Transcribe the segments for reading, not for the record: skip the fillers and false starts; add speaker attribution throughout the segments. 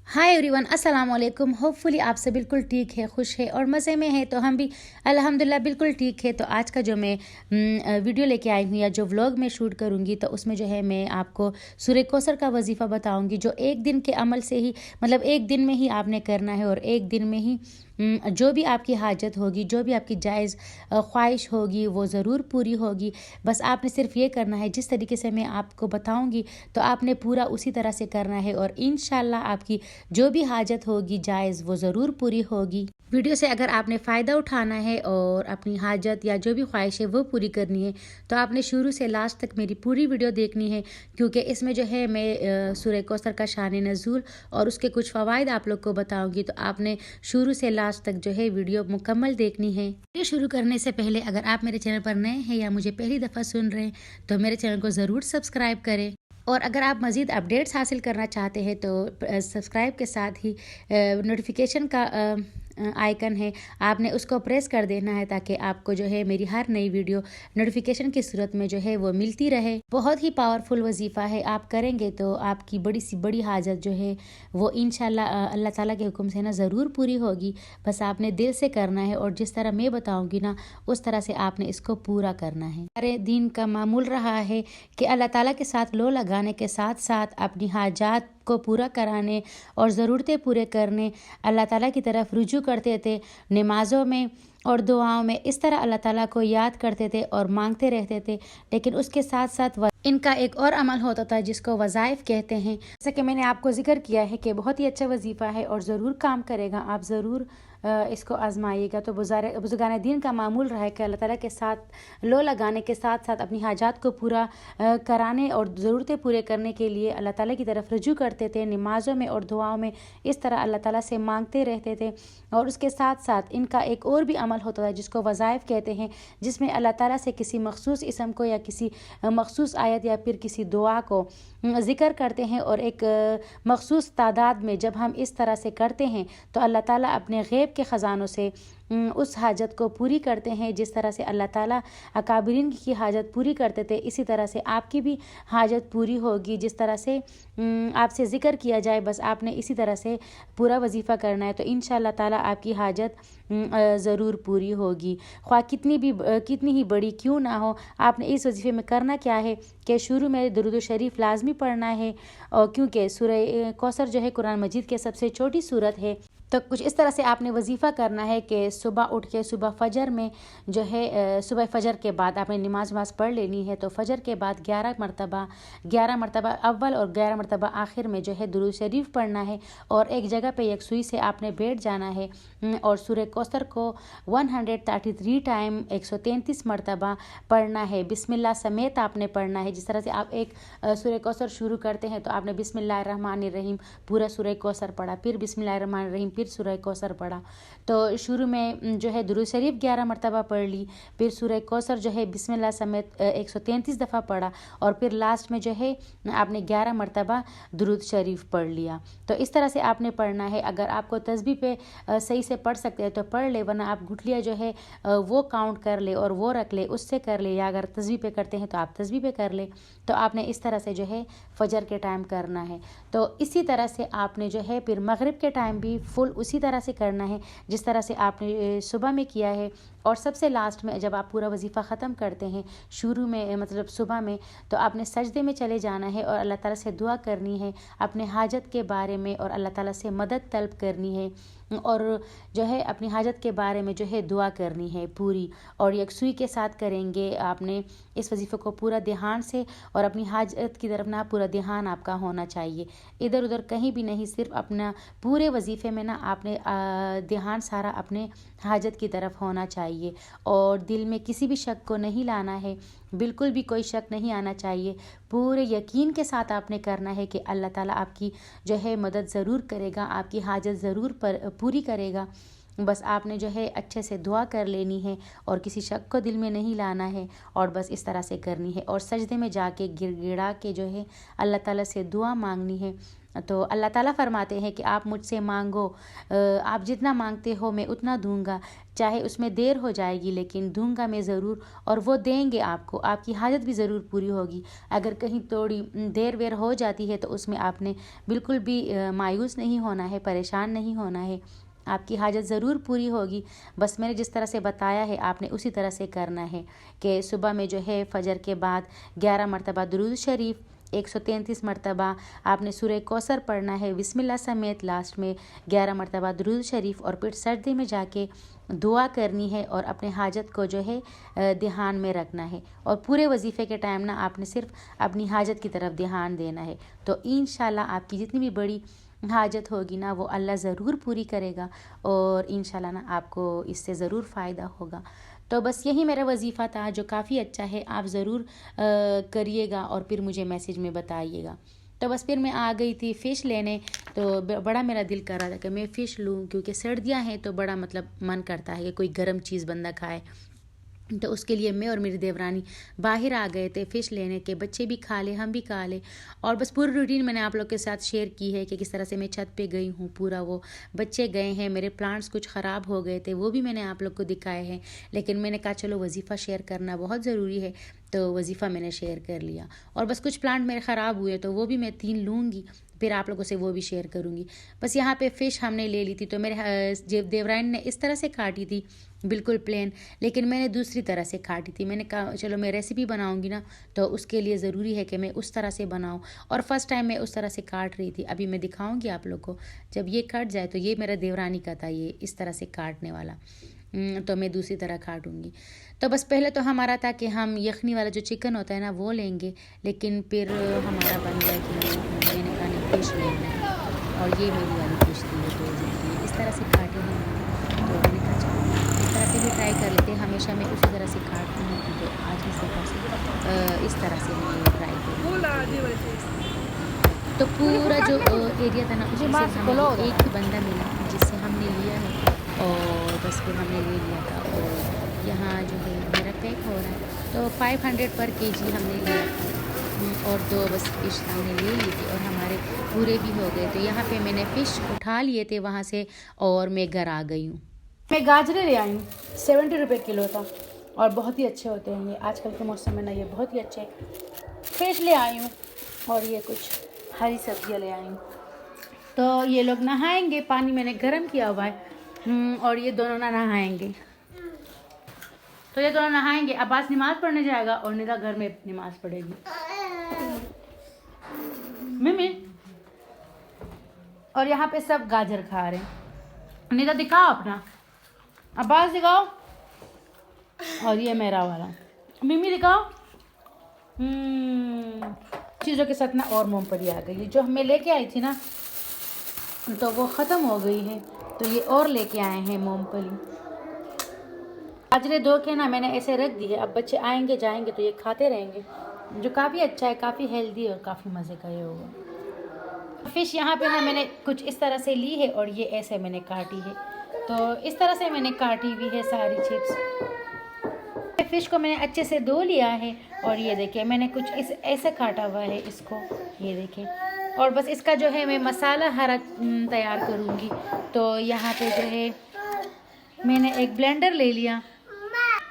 Speaker 1: Hi everyone, अस्सलाम वालेकुम। Hopefully आप सब बिल्कुल ठीक है, खुश है और मज़े में है। तो हम भी अल्हम्दुलिल्लाह बिल्कुल ठीक है। तो आज का जो मैं वीडियो लेके आई हूँ या जो व्लॉग मैं शूट करूँगी, तो उसमें जो है मैं आपको सूरह कौसर का वजीफ़ा बताऊँगी, जो एक दिन के अमल से ही मतलब एक दिन में ही आपने करना है और एक दिन में ही जो भी आपकी हाजत होगी, जो भी आपकी जायज़ ख्वाहिश होगी, वो ज़रूर पूरी होगी। बस आपने सिर्फ ये करना है, जिस तरीके से मैं आपको बताऊँगी तो आपने पूरा उसी तरह से करना है और इंशाल्लाह आपकी जो भी हाजत होगी जायज़ वो ज़रूर पूरी होगी। वीडियो से अगर आपने फ़ायदा उठाना है और अपनी हाजत या जो भी ख्वाहिश है वो पूरी करनी है, तो आपने शुरू से लास्ट तक मेरी पूरी वीडियो देखनी है, क्योंकि इसमें जो है मैं सूरह कौसर का शान नज़ूल और उसके कुछ फ़वाइद आप लोग को बताऊंगी। तो आपने शुरू से लास्ट तक जो है वीडियो मुकम्मल देखनी है। वीडियो शुरू करने से पहले अगर आप मेरे चैनल पर नए हैं या मुझे पहली दफ़ा सुन रहे हैं, तो मेरे चैनल को ज़रूर सब्सक्राइब करें। और अगर आप मज़ीद अपडेट्स हासिल करना चाहते हैं तो सब्सक्राइब के साथ ही नोटिफिकेशन का आइकन है, आपने उसको प्रेस कर देना है, ताकि आपको जो है मेरी हर नई वीडियो नोटिफिकेशन की सूरत में जो है वो मिलती रहे। बहुत ही पावरफुल वजीफ़ा है, आप करेंगे तो आपकी बड़ी सी बड़ी हाजत जो है वो इंशाल्लाह अल्लाह ताला के हुक्म से ना ज़रूर पूरी होगी। बस आपने दिल से करना है और जिस तरह मैं बताऊँगी ना उस तरह से आपने इसको पूरा करना है। हमारे दीन का मामूल रहा है कि अल्लाह ताला के साथ लो लगाने के साथ साथ अपनी हाजात को पूरा कराने और ज़रूरतें पूरे करने अल्लाह ताला की तरफ रुजू करते थे। नमाज़ों में और दुआओं में इस तरह अल्लाह ताला को याद करते थे और मांगते रहते थे। लेकिन उसके साथ साथ इनका एक और अमल होता था जिसको वज़ाइफ कहते हैं। जैसा कि मैंने आपको जिक्र किया है कि बहुत ही अच्छा वजीफ़ा है और ज़रूर काम करेगा, आप ज़रूर इसको आजमाइएगा। तो बुज़ुर्गान दीन का मामूल रहा है कि अल्लाह ताला के साथ लो लगाने के साथ साथ अपनी हाजात को पूरा कराने और ज़रूरतें पूरे करने के लिए अल्लाह ताला की तरफ रुजू करते थे। नमाज़ों में और दुआओं में इस तरह अल्लाह ताला से मांगते रहते थे। और उसके साथ साथ इनका एक और भी अमल होता है जिसको वज़ाइफ कहते हैं, जिसमें अल्लाह ताला से किसी मखसूस इसम को या किसी मखसूस आयत या फिर किसी दुआ को ज़िक्र करते हैं और एक मखसूस तादाद में जब हम इस तरह से करते हैं तो अल्लाह ताला अपने ग़ैब के ख़ज़ानों से उस हाजत को पूरी करते हैं। जिस तरह से अल्लाह ताला अकाबिरीन की हाजत पूरी करते थे, इसी तरह से आपकी भी हाजत पूरी होगी। जिस तरह से आपसे ज़िक्र किया जाए, बस आपने इसी तरह से पूरा वजीफ़ा करना है, तो इंशाअल्लाह ताला आपकी हाजत ज़रूर पूरी होगी। ख्वाह कितनी ही बड़ी क्यों ना हो। आपने इस वजीफ़े में करना क्या है कि शुरू में दुरूद शरीफ लाजमी पढ़ना है, और क्योंकि सूरह कौसर जो है कुरान मजीद के सबसे छोटी सूरत है। तो कुछ इस तरह से आपने वजीफ़ा करना है कि सुबह उठ के सुबह फ़जर में जो है सुबह फ़जर के बाद आपने नमाज पढ़ लेनी है। तो फ़जर के बाद 11 मरतबा अव्वल और 11 मरतबा आखिर में जो है दुरूद शरीफ पढ़ना है और एक जगह पे यकसुई से आपने बैठ जाना है और सूरह कौसर को 133 टाइम 133 मरतबा पढ़ना है। बिस्मिल्लाह समेत आपने पढ़ना है। जिस तरह से आप एक सूरह कौसर शुरू करते हैं तो आपने बिस्मिल्लाहिर्रहमानिर्रहीम पूरा सूरह कौसर पढ़ा, फिर बिस्मिल्लाहिर्रहमानिर्रहीम फिर सूरह कौसर पढ़ा। तो शुरू में जो है दुरूद शरीफ 11 मरतबा पढ़ ली, फिर सूरह कौसर जो है बिस्मिल्लाह समेत 133 दफ़ा पढ़ा और फिर लास्ट में जो है आपने 11 मरतबा दुरूद शरीफ पढ़ लिया। तो इस तरह से आपने पढ़ना है। अगर आपको तस्बीह पे सही से पढ़ सकते हैं तो पढ़ ले, वरना आप गुठलियाँ जो है वो काउंट कर ले और वो रख ले, उससे कर ले, या अगर तस्बीह पे करते हैं तो आप तस्बीह पे कर ले। तो आपने इस तरह से जो है फ़जर के टाइम करना है। तो इसी तरह से आपने जो है फिर मगरिब के टाइम भी फुल उसी तरह से करना है जिस तरह से आपने सुबह में किया है। और सबसे लास्ट में जब आप पूरा वजीफ़ा ख़त्म करते हैं, शुरू में मतलब सुबह में, तो आपने सजदे में चले जाना है और अल्लाह ताला से दुआ करनी है अपने हाजत के बारे में और अल्लाह ताला से मदद तलब करनी है और जो है अपनी हाजत के बारे में जो है दुआ करनी है पूरी और यकसुई के साथ करेंगे। आपने इस वजीफ़े को पूरा ध्यान से और अपनी हाजत की तरफ ना पूरा ध्यान आपका होना चाहिए, इधर उधर कहीं भी नहीं। सिर्फ अपना पूरे वजीफ़े में ना आपने ध्यान सारा अपने हाजत की तरफ होना चाहिए और दिल में किसी भी शक को नहीं लाना है, बिल्कुल भी कोई शक नहीं आना चाहिए। पूरे यकीन के साथ आपने करना है कि अल्लाह ताला आपकी जो है मदद ज़रूर करेगा, आपकी हाजत ज़रूर पूरी करेगा। बस आपने जो है अच्छे से दुआ कर लेनी है और किसी शक को दिल में नहीं लाना है और बस इस तरह से करनी है और सजदे में जाके गिड़गिड़ा के जो है अल्लाह ताला से दुआ मांगनी है। तो अल्लाह ताला फरमाते हैं कि आप मुझसे मांगो, आप जितना मांगते हो मैं उतना दूंगा, चाहे उसमें देर हो जाएगी लेकिन दूंगा मैं ज़रूर, और वो देंगे आपको, आपकी हाजत भी ज़रूर पूरी होगी। अगर कहीं थोड़ी देर वेर हो जाती है तो उसमें आपने बिल्कुल भी मायूस नहीं होना है, परेशान नहीं होना है, आपकी हाजत ज़रूर पूरी होगी। बस मैंने जिस तरह से बताया है आपने उसी तरह से करना है कि सुबह में जो है फ़जर के बाद 11 मरतबा दुरूद शरीफ, 133 मरतबा आपने सूरह कौसर पढ़ना है बिस्मिल्लाह समेत, लास्ट में 11 मरतबा दुरूद शरीफ, और फिर सर्दी में जाके दुआ करनी है और अपने हाजत को जो है ध्यान में रखना है। और पूरे वजीफ़े के टाइम ना आपने सिर्फ अपनी हाजत की तरफ ध्यान देना है। तो इंशाल्लाह आपकी जितनी भी बड़ी हाजत होगी ना वो अल्लाह ज़रूर पूरी करेगा, और इंशाल्लाह ना आपको इससे ज़रूर फ़ायदा होगा। तो बस यही मेरा वजीफ़ा था जो काफ़ी अच्छा है, आप ज़रूर करिएगा और फिर मुझे मैसेज में बताइएगा। तो बस फिर मैं आ गई थी फ़िश लेने, तो बड़ा मेरा दिल कर रहा था कि मैं फ़िश लूँ, क्योंकि सर्दियाँ हैं तो बड़ा मतलब मन करता है कि कोई गर्म चीज़ बंदा खाए। तो उसके लिए मैं और मेरी देवरानी बाहर आ गए थे फ़िश लेने के, बच्चे भी खा ले हम भी खा ले। और बस पूरी रूटीन मैंने आप लोग के साथ शेयर की है कि किस तरह से मैं छत पे गई हूँ, पूरा वो बच्चे गए हैं, मेरे प्लांट्स कुछ ख़राब हो गए थे वो भी मैंने आप लोग को दिखाए हैं, लेकिन मैंने कहा चलो वजीफ़ा शेयर करना बहुत ज़रूरी है, तो वजीफ़ा मैंने शेयर कर लिया। और बस कुछ प्लांट मेरे ख़राब हुए तो वो भी मैं 3 लूँगी, फिर आप लोगों से वो भी शेयर करूँगी। बस यहाँ पे फ़िश हमने ले ली थी, तो मेरे देवरानी ने इस तरह से काटी थी बिल्कुल प्लेन, लेकिन मैंने दूसरी तरह से काटी थी। मैंने कहा चलो मैं रेसिपी बनाऊंगी ना तो उसके लिए ज़रूरी है कि मैं उस तरह से बनाऊं, और फ़र्स्ट टाइम मैं उस तरह से काट रही थी। अभी मैं दिखाऊंगी आप लोग को, जब ये कट जाए तो ये मेरा देवरानी का था ये इस तरह से काटने वाला, तो मैं दूसरी तरह काटूंगी। तो बस पहले तो हमारा था कि हम यखनी वाला जो चिकन होता है ना वो लेंगे, लेकिन फिर हमारा बन गया कि मैंने कहा नहीं फ़िश लेना है, और ये मेरी वाली फ़िश थी ये 2 की इस तरह से काटे हैं। तो मैंने कहा चलो इस तरह से भी ट्राई कर लेते हैं, हमेशा मैं उसी तरह से काटती हूँ, तो आज इस तरह से इस तरह से मैं ट्राई करूँ। तो पूरा जो एरिया था ना उसमें से हमें एक ही बंदा मिला जिससे हमने लिया है, और बस फिर हमने ले लिया था। और यहाँ जो है मेरा पैक हो रहा है, तो 500 पर केजी हमने लिया था, और 2 बस फ़िश हमने ले ली थी और हमारे पूरे भी हो गए। तो यहाँ पे मैंने फ़िश उठा लिए थे वहाँ से और मैं घर आ गई हूँ।
Speaker 2: मैं गाजरे ले आई हूँ, 70 रुपये किलो था, और बहुत ही अच्छे होते हैं ये आजकल के मौसम में ना, ये बहुत ही अच्छे। फिश ले आई हूँ और ये कुछ हरी सब्जियाँ ले आई हूँ। तो ये लोग नहाएंगे, पानी मैंने गर्म किया हुआ है, और ये दोनों ना नहाएंगे। तो ये दोनों नहाएंगे, अब्बास नमाज़ पढ़ने जाएगा और निदा घर में नमाज़ पढ़ेगी। मिमी, और यहाँ पे सब गाजर खा रहे हैं। निदा दिखाओ अपना, अब्बास दिखाओ, और ये मेरा वाला मिमी दिखाओ। चीज़ों के साथ ना और मूंगफली आ गई है, जो हमें लेके आई थी ना तो वो ख़त्म हो गई है, तो ये और लेके आए हैं मूंगफली। गाजरे धो के ना मैंने ऐसे रख दिए, अब बच्चे आएंगे जाएंगे तो ये खाते रहेंगे, जो काफ़ी अच्छा है, काफ़ी हेल्दी और काफ़ी मज़े का ये होगा। फ़िश यहाँ पे ना मैंने कुछ इस तरह से ली है और ये ऐसे मैंने काटी है, तो इस तरह से मैंने काटी हुई है सारी चिप्स। फ़िश को मैंने अच्छे से धो लिया है, और ये देखिए मैंने कुछ इस ऐसे काटा हुआ है इसको, ये देखिए। और बस इसका जो है मैं मसाला हरा तैयार करूँगी। तो यहाँ पे जो है मैंने एक ब्लेंडर ले लिया,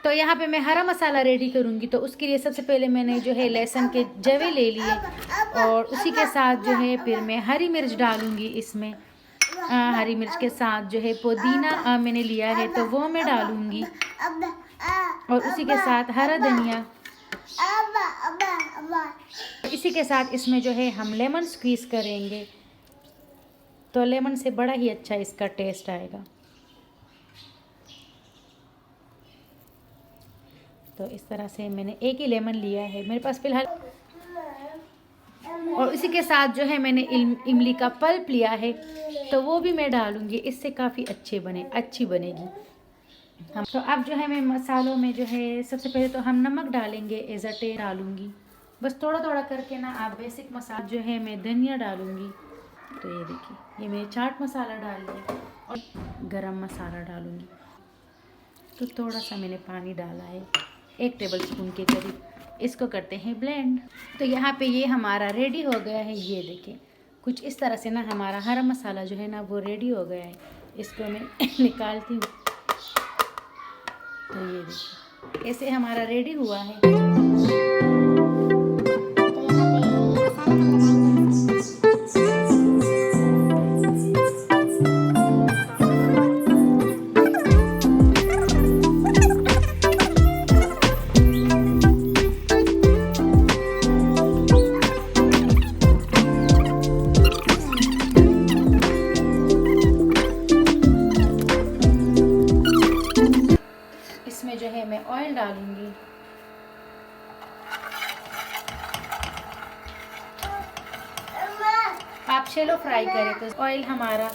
Speaker 2: तो यहाँ पे मैं हरा मसाला रेडी करूँगी। तो उसके लिए सबसे पहले मैंने जो है लहसुन के जवे ले लिए, और उसी के साथ जो है फिर मैं हरी मिर्च डालूँगी इसमें। हरी मिर्च के साथ जो है पुदीना मैंने लिया है तो वो मैं डालूँगी, और उसी के साथ हरा धनिया। इसी के साथ इसमें जो है हम लेमन स्क्वीज़ करेंगे, तो लेमन से बड़ा ही अच्छा इसका टेस्ट आएगा। तो इस तरह से मैंने एक ही लेमन लिया है मेरे पास फ़िलहाल, और इसी के साथ जो है मैंने इमली का पल्प लिया है तो वो भी मैं डालूँगी, इससे काफ़ी अच्छी बनेगी। हम तो अब जो है मैं मसालों में जो है सबसे पहले तो हम नमक डालेंगे, एज़टे डालूँगी बस थोड़ा थोड़ा करके ना। आप बेसिक मसाला जो है मैं धनिया डालूँगी, तो ये देखिए ये मैं चाट मसाला डाल लिया, और गरम मसाला डालूँगी। तो थोड़ा सा मैंने पानी डाला है 1 टेबल स्पून के करीब। इसको करते हैं ब्लेंड। तो यहाँ पे ये हमारा रेडी हो गया है, ये देखें कुछ इस तरह से ना हमारा हरा मसाला जो है ना वो रेडी हो गया है। इसको मैं निकालती हूँ। तो ये देखिए ऐसे हमारा रेडी हुआ है। इसमें जो है मैं ऑयल डालूंगी। आप शैलो फ्राई करें तो ऑयल हमारा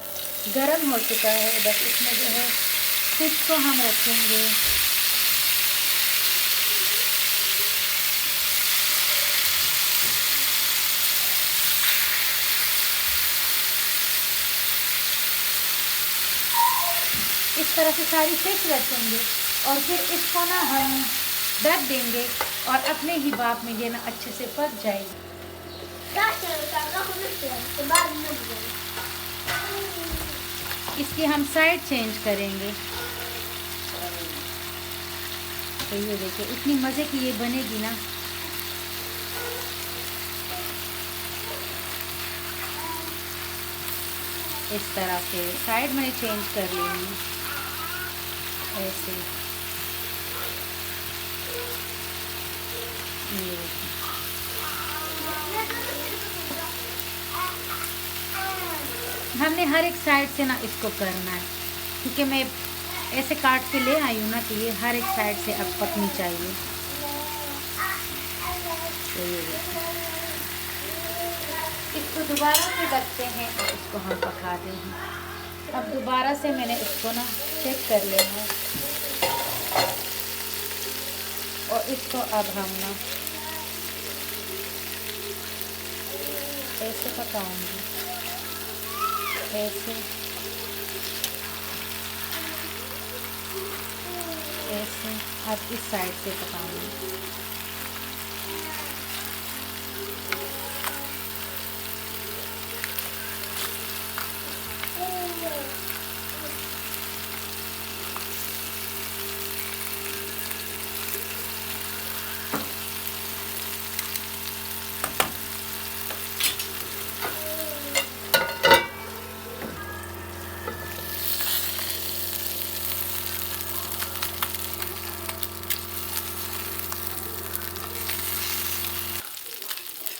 Speaker 2: गरम हो चुका है। बस इसमें जो है फिश को हम रखेंगे। इस तरह से सारी फिश रखेंगे और फिर इसको ना हम ढक देंगे और अपने ही भाप में ये ना अच्छे से पक जाएगी। इसकी हम साइड चेंज करेंगे। तो ये देखिए इतनी मज़े की ये बनेगी ना। इस तरह से साइड मैंने चेंज कर लेंगे ऐसे। ये हमने हर एक साइड से ना इसको करना है, क्योंकि मैं ऐसे काट के ले आई हूँ ना, तो ये हर एक साइड से अब पकनी चाहिए। तो ये इसको दोबारा से ढकते हैं और इसको हम पकाते हैं। अब दोबारा से मैंने इसको ना चेक कर लेना है और इसको अब हम ना ऐसे पकाऊंगी, ऐसे ऐसे। अब इस साइड से पकाऊंगी।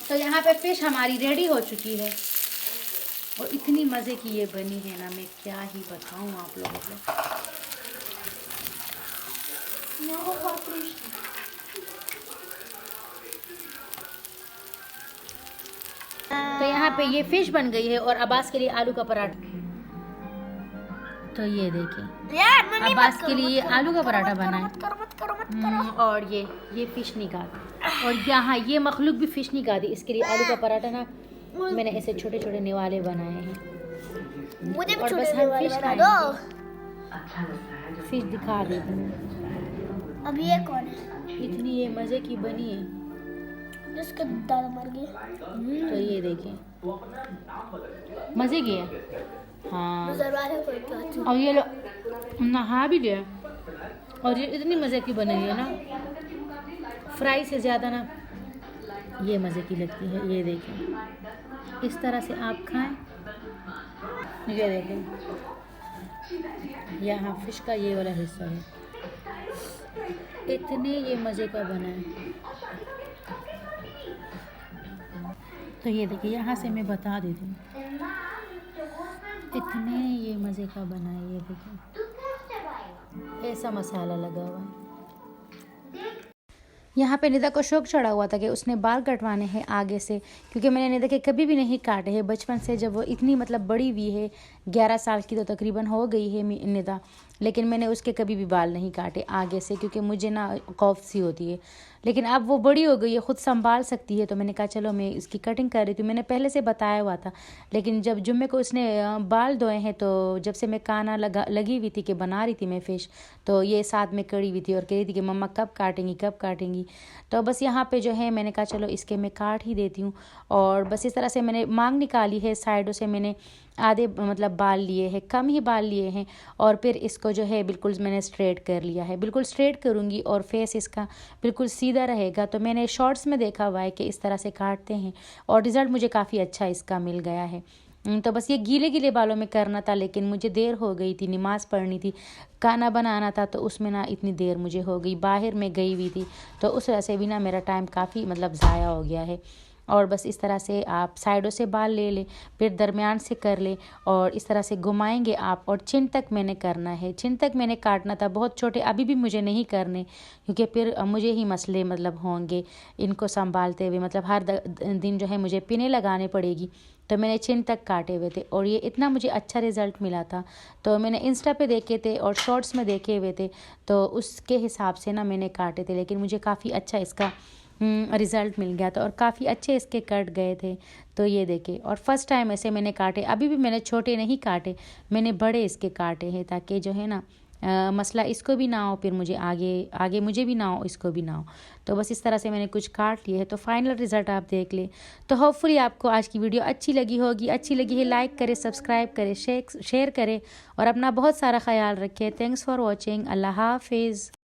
Speaker 2: तो यहाँ पे फिश हमारी रेडी हो चुकी है और इतनी मज़े की ये बनी है ना, मैं क्या ही बताऊँ आप लोगों को। तो यहाँ पे ये फिश बन गई है और अब्बास के लिए आलू का पराठा। तो ये देखिए अब्बास के लिए आलू का पराठा बना है और ये फिश निकाल। और यहाँ ये मखलूक भी फिश निकाल दी। इसके लिए आलू का पराठा ना मैंने ऐसे छोटे छोटे निवाले बनाए हैं।
Speaker 3: मुझे
Speaker 2: और बस हम फिश खाएंगे। फिश दिखा देती हूँ।
Speaker 3: अब ये कौन है?
Speaker 2: इतनी ये मज़े की बनी है,
Speaker 3: जिसके दादा मर गए।
Speaker 2: तो ये देखिए मज़े की है। हाँ, और ये लोग नहा भी गया और ये इतनी मज़े की बनी है ना, फ्राई से ज़्यादा ना ये मज़े की लगती है। ये देखें इस तरह से आप खाएं। ये देखें यहाँ फिश का ये वाला हिस्सा है, इतने ये मज़े का बना है। तो ये देखिए यहाँ से मैं बता देती हूँ, इतने ये मज़े का बना है। ये देखिए ऐसा मसाला लगा हुआ है। यहाँ पे निदा को शौक चढ़ा हुआ था कि उसने बाल कटवाने हैं आगे से, क्योंकि मैंने निदा के कभी भी नहीं काटे हैं बचपन से। जब वो इतनी मतलब बड़ी हुई है, 11 साल की तो तकरीबन हो गई है निदा, लेकिन मैंने उसके कभी भी बाल नहीं काटे आगे से, क्योंकि मुझे ना खौफ सी होती है।
Speaker 1: लेकिन अब वो बड़ी हो गई है, ख़ुद संभाल सकती है। तो मैंने कहा चलो मैं इसकी कटिंग कर रही थी। मैंने पहले से बताया हुआ था, लेकिन जब जुम्मे को उसने बाल धोए हैं तो जब से मैं काना लगी हुई थी कि बना रही थी मैं फ़िश, तो ये साथ में कड़ी हुई थी और कह रही थी कि मम्मा कब काटेंगी कब काटेंगी। तो बस यहाँ पे जो है मैंने कहा चलो इसके मैं काट ही देती हूँ। और बस इस तरह से मैंने मांग निकाली है, साइडों से मैंने आधे मतलब बाल लिए हैं, कम ही बाल लिए हैं, और फिर इसको जो है बिल्कुल मैंने स्ट्रेट कर लिया है। बिल्कुल स्ट्रेट करूँगी और फेस इसका बिल्कुल सीधा रहेगा। तो मैंने शॉर्ट्स में देखा हुआ है कि इस तरह से काटते हैं और रिज़ल्ट मुझे काफ़ी अच्छा इसका मिल गया है। तो बस ये गीले गीले बालों में करना था, लेकिन मुझे देर हो गई थी, नमाज़ पढ़नी थी, खाना बनाना था, तो उसमें ना इतनी देर मुझे हो गई, बाहर में गई हुई थी, तो उस वजह से भी ना मेरा टाइम काफ़ी मतलब ज़ाया हो गया है। और बस इस तरह से आप साइडों से बाल ले लें, फिर दरमियान से कर लें और इस तरह से घुमाएंगे आप। और चिन तक मैंने करना है, चिन तक मैंने काटना था, बहुत छोटे अभी भी मुझे नहीं करने, क्योंकि फिर मुझे ही मसले मतलब होंगे इनको संभालते हुए। मतलब हर दिन जो है मुझे पिने लगाने पड़ेगी। तो मैंने चिन तक काटे हुए थे और ये इतना मुझे अच्छा रिज़ल्ट मिला था। तो मैंने इंस्टा पे देखे थे और शॉर्ट्स में देखे हुए थे, तो उसके हिसाब से ना मैंने काटे थे, लेकिन मुझे काफ़ी अच्छा इसका रिज़ल्ट मिल गया था और काफ़ी अच्छे इसके कट गए थे। तो ये देखे, और फर्स्ट टाइम ऐसे मैंने काटे, अभी भी मैंने छोटे नहीं काटे, मैंने बड़े इसके काटे हैं, ताकि जो है ना मसला इसको भी ना हो, फिर मुझे आगे मुझे भी ना हो, इसको भी ना हो। तो बस इस तरह से मैंने कुछ काट लिए है। तो फाइनल रिज़ल्ट आप देख लें। तो होपफुली आपको आज की वीडियो अच्छी लगी होगी। अच्छी लगी है लाइक करें, सब्सक्राइब करें, शेयर करें और अपना बहुत सारा ख्याल रखें। Thanks for watching. अल्लाह हाफिज़।